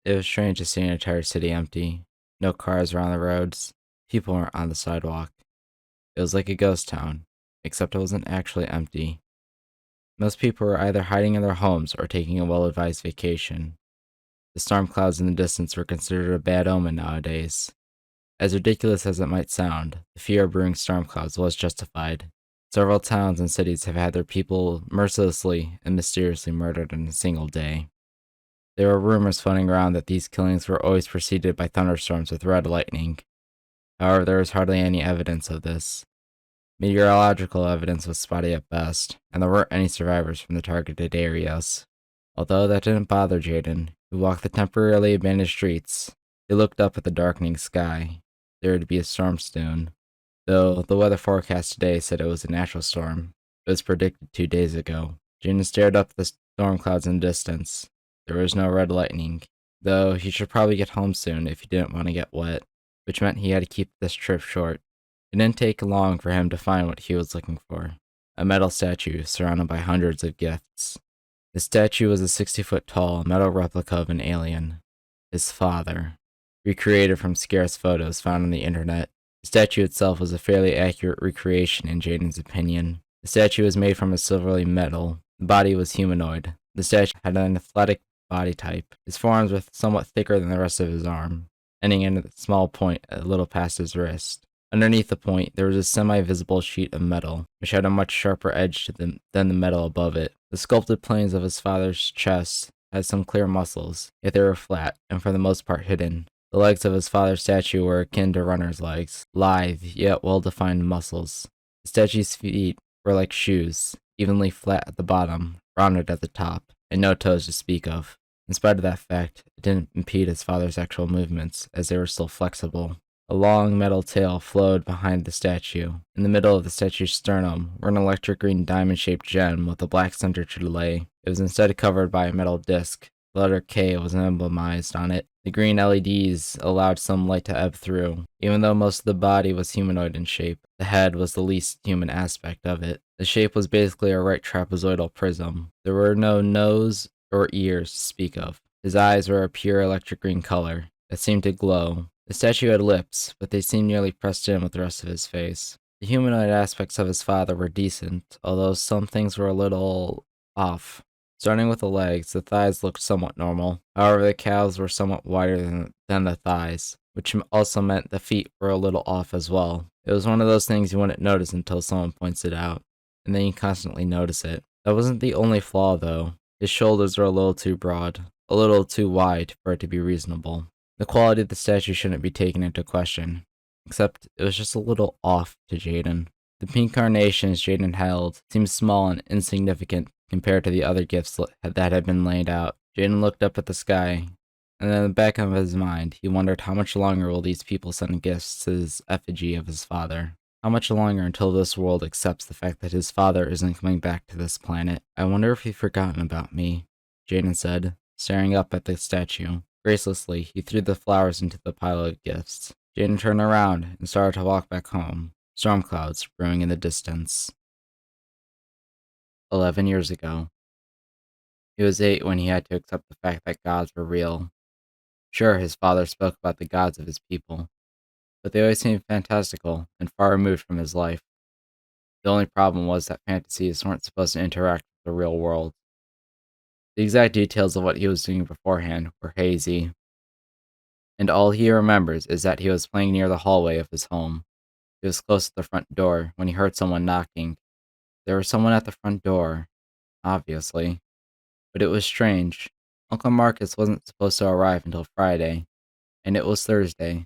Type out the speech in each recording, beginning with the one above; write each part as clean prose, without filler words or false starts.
It was strange to see an entire city empty. No cars were on the roads. People weren't on the sidewalk. It was like a ghost town, except it wasn't actually empty. Most people were either hiding in their homes or taking a well advised vacation. The storm clouds in the distance were considered a bad omen nowadays. As ridiculous as it might sound, the fear of brewing storm clouds was justified. Several towns and cities have had their people mercilessly and mysteriously murdered in a single day. There were rumors floating around that these killings were always preceded by thunderstorms with red lightning. However, there was hardly any evidence of this. Meteorological evidence was spotty at best, and there weren't any survivors from the targeted areas. Although that didn't bother Jaden, who walked the temporarily abandoned streets. He looked up at the darkening sky. There would be a storm soon. Though the weather forecast today said it was a natural storm. It was predicted 2 days ago. Jaden stared up at the storm clouds in the distance. There was no red lightning, though he should probably get home soon if he didn't want to get wet, which meant he had to keep this trip short. It didn't take long for him to find what he was looking for, a metal statue surrounded by hundreds of gifts. The statue was a 60-foot tall metal replica of an alien, his father, recreated from scarce photos found on the internet. The statue itself was a fairly accurate recreation in Jaden's opinion. The statue was made from a silvery metal. The body was humanoid. The statue had an athletic body type. His forearms were somewhat thicker than the rest of his arm, ending in a small point a little past his wrist. Underneath the point, there was a semi-visible sheet of metal, which had a much sharper edge to them than the metal above it. The sculpted planes of his father's chest had some clear muscles, yet they were flat, and for the most part hidden. The legs of his father's statue were akin to runner's legs, lithe, yet well-defined muscles. The statue's feet were like shoes, evenly flat at the bottom, rounded at the top, and no toes to speak of. In spite of that fact, it didn't impede his father's actual movements, as they were still flexible. A long metal tail flowed behind the statue. In the middle of the statue's sternum were an electric green diamond-shaped gem with a black center to the lay. It was instead covered by a metal disc. The letter K was emblemized on it. The green LEDs allowed some light to ebb through. Even though most of the body was humanoid in shape, the head was the least human aspect of it. The shape was basically a right trapezoidal prism. There were no nose or ears to speak of. His eyes were a pure electric green color that seemed to glow. The statue had lips, but they seemed nearly pressed in with the rest of his face. The humanoid aspects of his father were decent, although some things were a little off. Starting with the legs, the thighs looked somewhat normal. However, the calves were somewhat wider than the thighs, which also meant the feet were a little off as well. It was one of those things you wouldn't notice until someone points it out, and then you constantly notice it. That wasn't the only flaw, though. His shoulders were a little too broad, a little too wide for it to be reasonable. The quality of the statue shouldn't be taken into question, except it was just a little off to Jaden. The pink carnations Jaden held seemed small and insignificant compared to the other gifts that had been laid out. Jaden looked up at the sky, and in the back of his mind, he wondered how much longer will these people send gifts to his effigy of his father. How much longer until this world accepts the fact that his father isn't coming back to this planet? I wonder if he's forgotten about me, Jaden said, staring up at the statue. Gracelessly, he threw the flowers into the pile of gifts. Jaden turned around and started to walk back home, storm clouds brewing in the distance. 11 years ago. He was 8 when he had to accept the fact that gods were real. Sure, his father spoke about the gods of his people, but they always seemed fantastical and far removed from his life. The only problem was that fantasies weren't supposed to interact with the real world. The exact details of what he was doing beforehand were hazy, and all he remembers is that he was playing near the hallway of his home. He was close to the front door when he heard someone knocking. There was someone at the front door, obviously, but it was strange. Uncle Marcus wasn't supposed to arrive until Friday, and it was Thursday.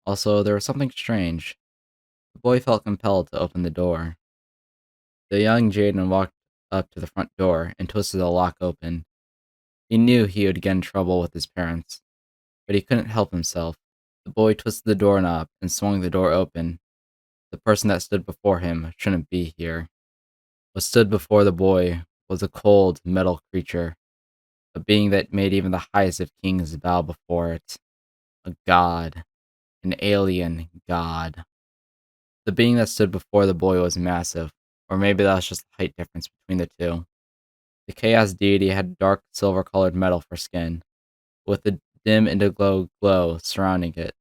Also, there was something strange. The boy felt compelled to open the door. The young Jaden walked up to the front door and twisted the lock open. He knew he would get in trouble with his parents, but he couldn't help himself. The boy twisted the doorknob and swung the door open. The person that stood before him shouldn't be here. What stood before the boy was a cold, metal creature, a being that made even the highest of kings bow before it. A god. An alien god. The being that stood before the boy was massive, or maybe that was just the height difference between the two. The chaos deity had dark silver-colored metal for skin, with the dim indigo glow surrounding it.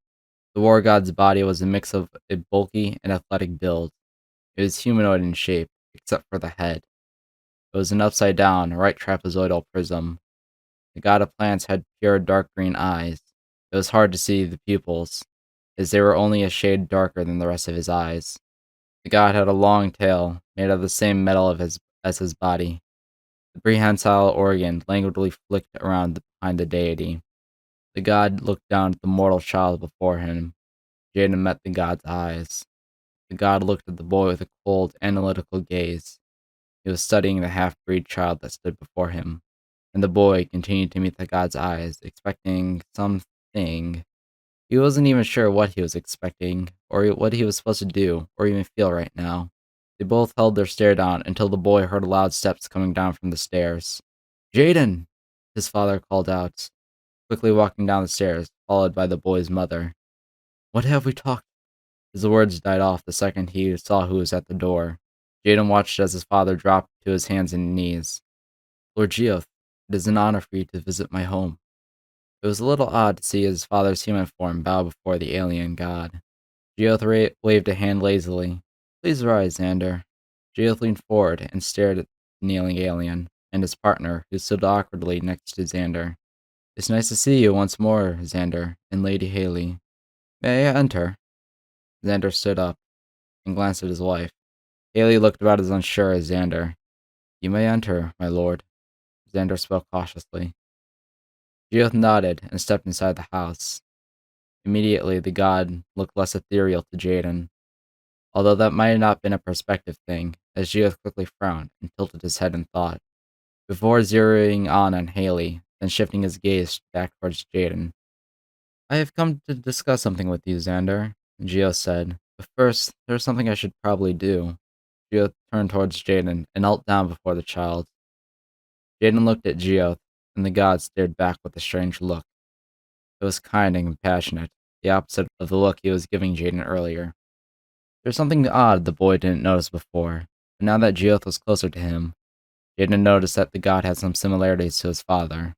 The war god's body was a mix of a bulky and athletic build. It was humanoid in shape, except for the head. It was an upside down, right trapezoidal prism. The god of plants had pure dark green eyes. It was hard to see the pupils, as they were only a shade darker than the rest of his eyes. The god had a long tail, made of the same metal as his body. The prehensile organ languidly flicked around behind the deity. The god looked down at the mortal child before him. Jaden met the god's eyes. The god looked at the boy with a cold, analytical gaze. He was studying the half-breed child that stood before him, and the boy continued to meet the god's eyes, expecting something. He wasn't even sure what he was expecting, or what he was supposed to do, or even feel right now. They both held their stare down until the boy heard loud steps coming down from the stairs. Jaden! His father called out, quickly walking down the stairs, followed by the boy's mother. What have we talked? His words died off the second he saw who was at the door. Jaden watched as his father dropped to his hands and knees. Lord Geoth, it is an honor for you to visit my home. It was a little odd to see his father's human form bow before the alien god. Geoth waved a hand lazily. Please rise, Xander. Geoth leaned forward and stared at the kneeling alien and his partner, who stood awkwardly next to Xander. It's nice to see you once more, Xander, and Lady Haley. May I enter? Xander stood up and glanced at his wife. Haley looked about as unsure as Xander. You may enter, my lord. Xander spoke cautiously. Geoth nodded and stepped inside the house. Immediately, the god looked less ethereal to Jaden, although that might have not been a perspective thing, as Geoth quickly frowned and tilted his head in thought, before zeroing on Haley, then shifting his gaze back towards Jaden. I have come to discuss something with you, Xander, Geoth said. But first, there's something I should probably do. Geoth turned towards Jaden and knelt down before the child. Jaden looked at Geoth, and the god stared back with a strange look. It was kind and compassionate, the opposite of the look he was giving Jaden earlier. There was something odd the boy didn't notice before, but now that Geoth was closer to him, Jaden noticed that the god had some similarities to his father.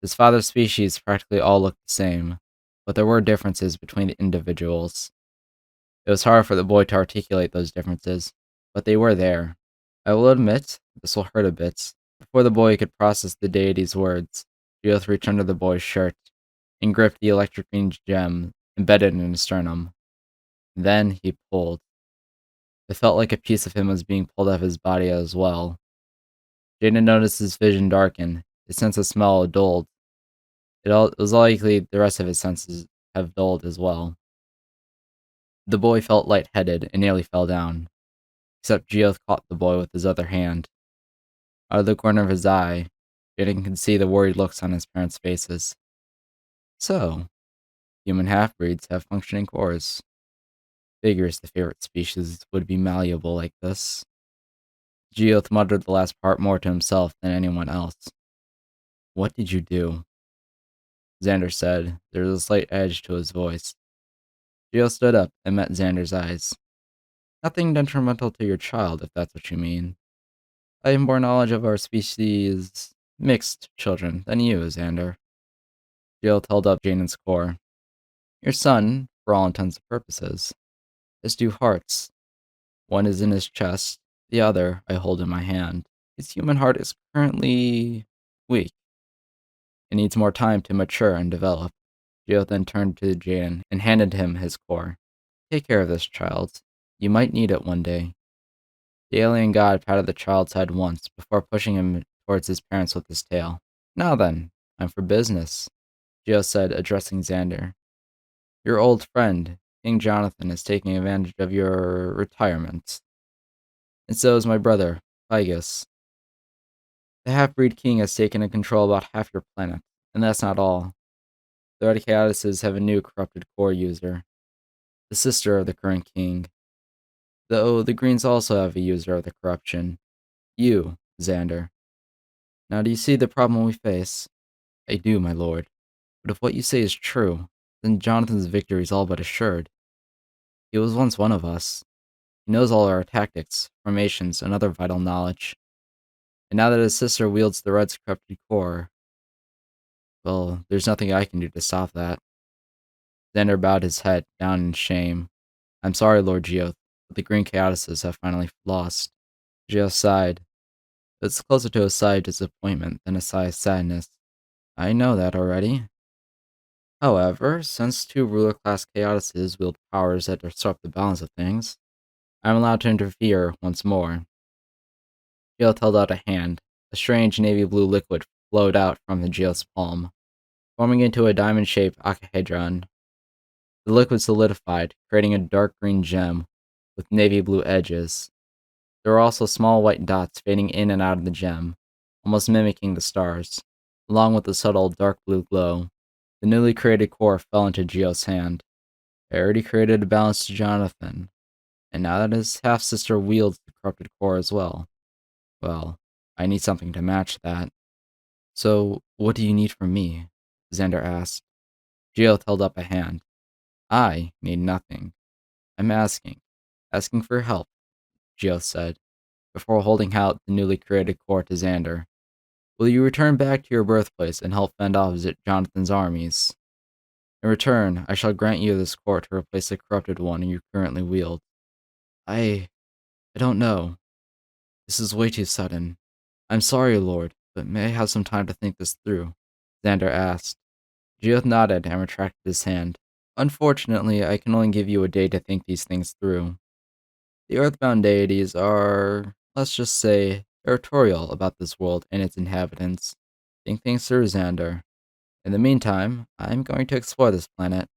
His father's species practically all looked the same, but there were differences between the individuals. It was hard for the boy to articulate those differences, but they were there. I will admit, this will hurt a bit. Before the boy could process the deity's words, Geoth reached under the boy's shirt and gripped the electric green gem embedded in his sternum. Then he pulled. It felt like a piece of him was being pulled out of his body as well. Jaden noticed his vision darken, his sense of smell dulled. It was likely the rest of his senses have dulled as well. The boy felt lightheaded and nearly fell down, except Geoth caught the boy with his other hand. Out of the corner of his eye, Jaden could see the worried looks on his parents' faces. So, human half-breeds have functioning cores. Figures the favorite species would be malleable like this. Geoth muttered the last part more to himself than anyone else. What did you do? Xander said. There was a slight edge to his voice. Geoth stood up and met Xander's eyes. Nothing detrimental to your child, if that's what you mean. I have more knowledge of our species' mixed children than you, Xander. Geoth held up Jaden's core. Your son, for all intents and purposes, has two hearts. One is in his chest, the other I hold in my hand. His human heart is currently weak. It needs more time to mature and develop. Geoth then turned to Jaden and handed him his core. Take care of this child. You might need it one day. The alien god patted the child's head once before pushing him towards his parents with his tail. Now then, time for business, Geoth said, addressing Xander. Your old friend, King Jonathan, is taking advantage of your retirement. And so is my brother, Pygus. The half-breed king has taken control about half your planet, and that's not all. The Terrakinises have a new corrupted core user, the sister of the current king. Though the Greens also have a user of the corruption. You, Xander. Now do you see the problem we face? I do, my lord. But if what you say is true, then Jonathan's victory is all but assured. He was once one of us. He knows all our tactics, formations, and other vital knowledge. And now that his sister wields the Red's corrupted core, Well, there's nothing I can do to stop that. Xander bowed his head down in shame. I'm sorry, Lord Geoth, but the green Kayatuses have finally lost. Geoth sighed. It's closer to a sigh of disappointment than a sigh of sadness. I know that already. However, since two ruler class Kayatuses wield powers that disrupt the balance of things, I'm allowed to interfere once more. Geoth held out a hand. A strange navy blue liquid flowed out from the Geoth's palm, forming into a diamond shaped octahedron. The liquid solidified, creating a dark green gem with navy blue edges. There were also small white dots fading in and out of the gem, almost mimicking the stars, along with a subtle dark blue glow. The newly created core fell into Geo's hand. I already created a balanced Jonathan, and now that his half sister wields the corrupted core as well, well, I need something to match that. So, what do you need from me? Xander asked. Geoth held up a hand. I need nothing. I'm asking for help, Geoth said, before holding out the newly created core to Xander. Will you return back to your birthplace and help fend off Jonathan's armies? In return, I shall grant you this core to replace the corrupted one you currently wield. I don't know. This is way too sudden. I'm sorry, Lord, but may I have some time to think this through? Xander asked. Geoth nodded and retracted his hand. Unfortunately, I can only give you a day to think these things through. The earthbound deities are, let's just say, territorial about this world and its inhabitants. Think things through, Xander. In the meantime, I'm going to explore this planet.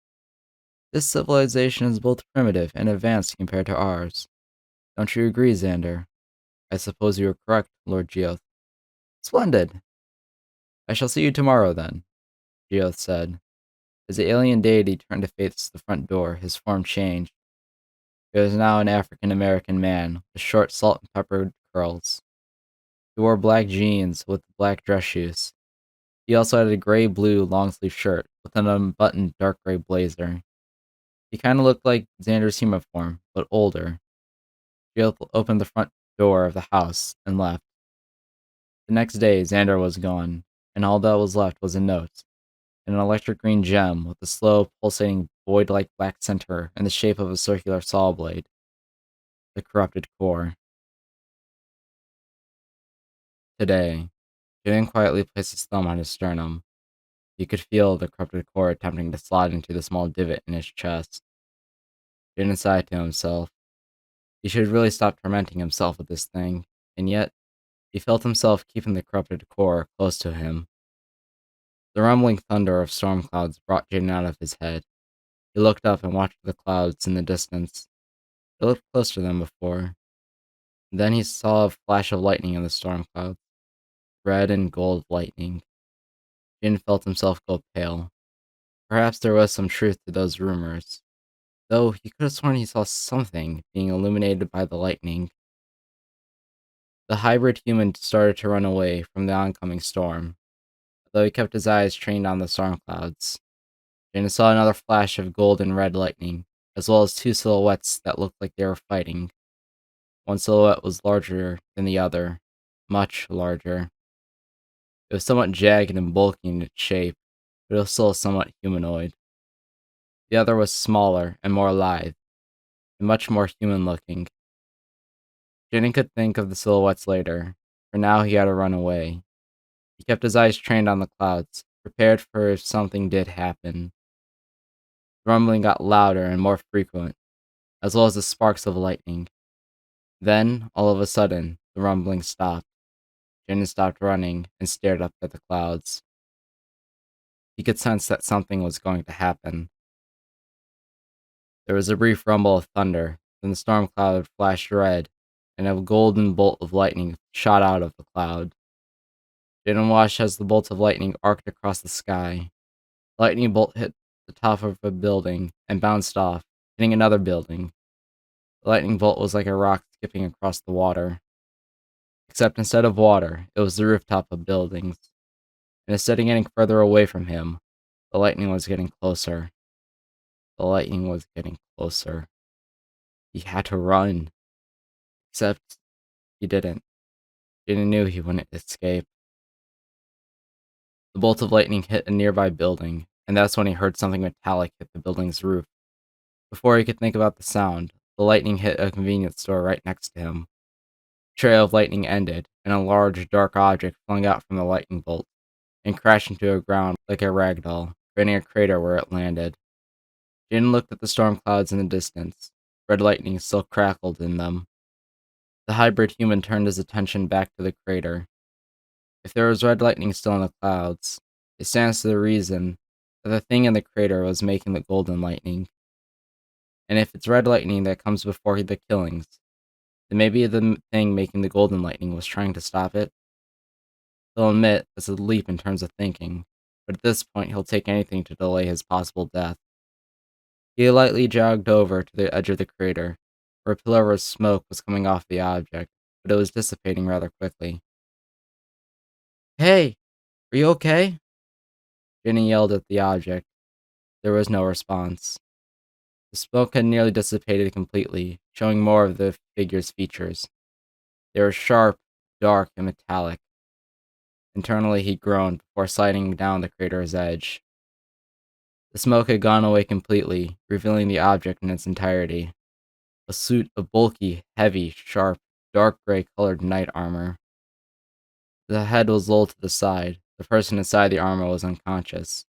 This civilization is both primitive and advanced compared to ours. Don't you agree, Xander? I suppose you are correct, Lord Geoth. Splendid! I shall see you tomorrow, then, Geoth said. As the alien deity turned to face the front door, his form changed. He was now an African American man with short salt and pepper curls. He wore black jeans with black dress shoes. He also had a gray blue long sleeve shirt with an unbuttoned dark gray blazer. He kind of looked like Xander's human form, but older. Geoth opened the front door of the house and left. The next day, Xander was gone, and all that was left was a note, an electric green gem with a slow, pulsating, void-like black center in the shape of a circular saw blade. The corrupted core. Today, Jaden quietly placed his thumb on his sternum. He could feel the corrupted core attempting to slide into the small divot in his chest. Jaden sighed to himself. He should really stop tormenting himself with this thing, and yet, he felt himself keeping the corrupted core close to him. The rumbling thunder of storm clouds brought Jaden out of his head. He looked up and watched the clouds in the distance. They looked closer than before. Then he saw a flash of lightning in the storm clouds. Red and gold lightning. Jaden felt himself go pale. Perhaps there was some truth to those rumors, though he could have sworn he saw something being illuminated by the lightning. The hybrid human started to run away from the oncoming storm, though he kept his eyes trained on the storm clouds. Jaden saw another flash of gold and red lightning, as well as two silhouettes that looked like they were fighting. One silhouette was larger than the other, much larger. It was somewhat jagged and bulky in its shape, but it was still somewhat humanoid. The other was smaller and more lithe, and much more human-looking. Jaden could think of the silhouettes later, for now he had to run away. He kept his eyes trained on the clouds, prepared for if something did happen. The rumbling got louder and more frequent, as well as the sparks of lightning. Then, all of a sudden, the rumbling stopped. Jaden stopped running and stared up at the clouds. He could sense that something was going to happen. There was a brief rumble of thunder, then the storm cloud flashed red, and a golden bolt of lightning shot out of the cloud. Jaden watched as the bolts of lightning arced across the sky. The lightning bolt hit the top of a building and bounced off, hitting another building. The lightning bolt was like a rock skipping across the water. Except instead of water, it was the rooftop of buildings. And instead of getting further away from him, the lightning was getting closer. The lightning was getting closer. He had to run. Except he didn't. Jaden knew he wouldn't escape. The bolt of lightning hit a nearby building, and that's when he heard something metallic hit the building's roof. Before he could think about the sound, the lightning hit a convenience store right next to him. The trail of lightning ended, and a large, dark object flung out from the lightning bolt and crashed into the ground like a rag doll, creating a crater where it landed. Jin looked at the storm clouds in the distance. Red lightning still crackled in them. The hybrid human turned his attention back to the crater. If there was red lightning still in the clouds, it stands to the reason that the thing in the crater was making the golden lightning. And if it's red lightning that comes before the killings, then maybe the thing making the golden lightning was trying to stop it. He'll admit it's a leap in terms of thinking, but at this point he'll take anything to delay his possible death. He lightly jogged over to the edge of the crater, where a pillar of smoke was coming off the object, but it was dissipating rather quickly. "Hey, are you okay?" Jenny yelled at the object. There was no response. The smoke had nearly dissipated completely, showing more of the figure's features. They were sharp, dark, and metallic. Internally he groaned before sliding down the crater's edge. The smoke had gone away completely, revealing the object in its entirety. A suit of bulky, heavy, sharp, dark gray colored knight armor. The head was lolled to the side. The person inside the armor was unconscious.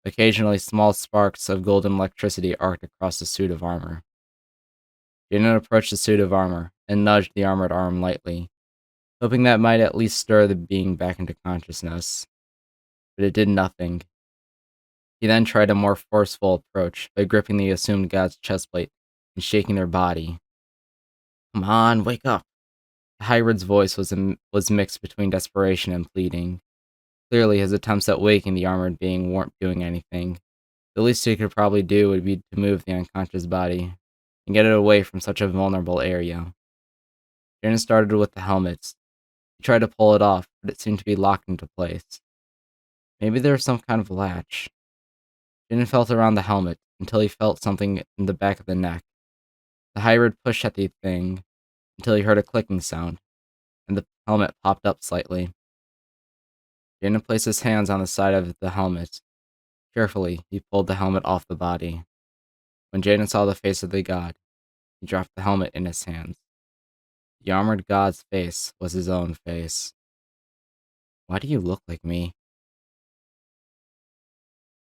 Occasionally, small sparks of golden electricity arced across the suit of armor. Jaden approached the suit of armor and nudged the armored arm lightly, hoping that might at least stir the being back into consciousness. But it did nothing. He then tried a more forceful approach by gripping the assumed god's chestplate and shaking their body. "Come on, wake up." The hybrid's voice was mixed between desperation and pleading. Clearly, his attempts at waking the armored being weren't doing anything. The least he could probably do would be to move the unconscious body and get it away from such a vulnerable area. Jaden started with the helmets. He tried to pull it off, but it seemed to be locked into place. Maybe there was some kind of latch. Jaden felt around the helmet until he felt something in the back of the neck. The hybrid pushed at the thing until he heard a clicking sound, and the helmet popped up slightly. Jaden placed his hands on the side of the helmet. Carefully, he pulled the helmet off the body. When Jaden saw the face of the god, he dropped the helmet in his hands. The armored god's face was his own face. "Why do you look like me?"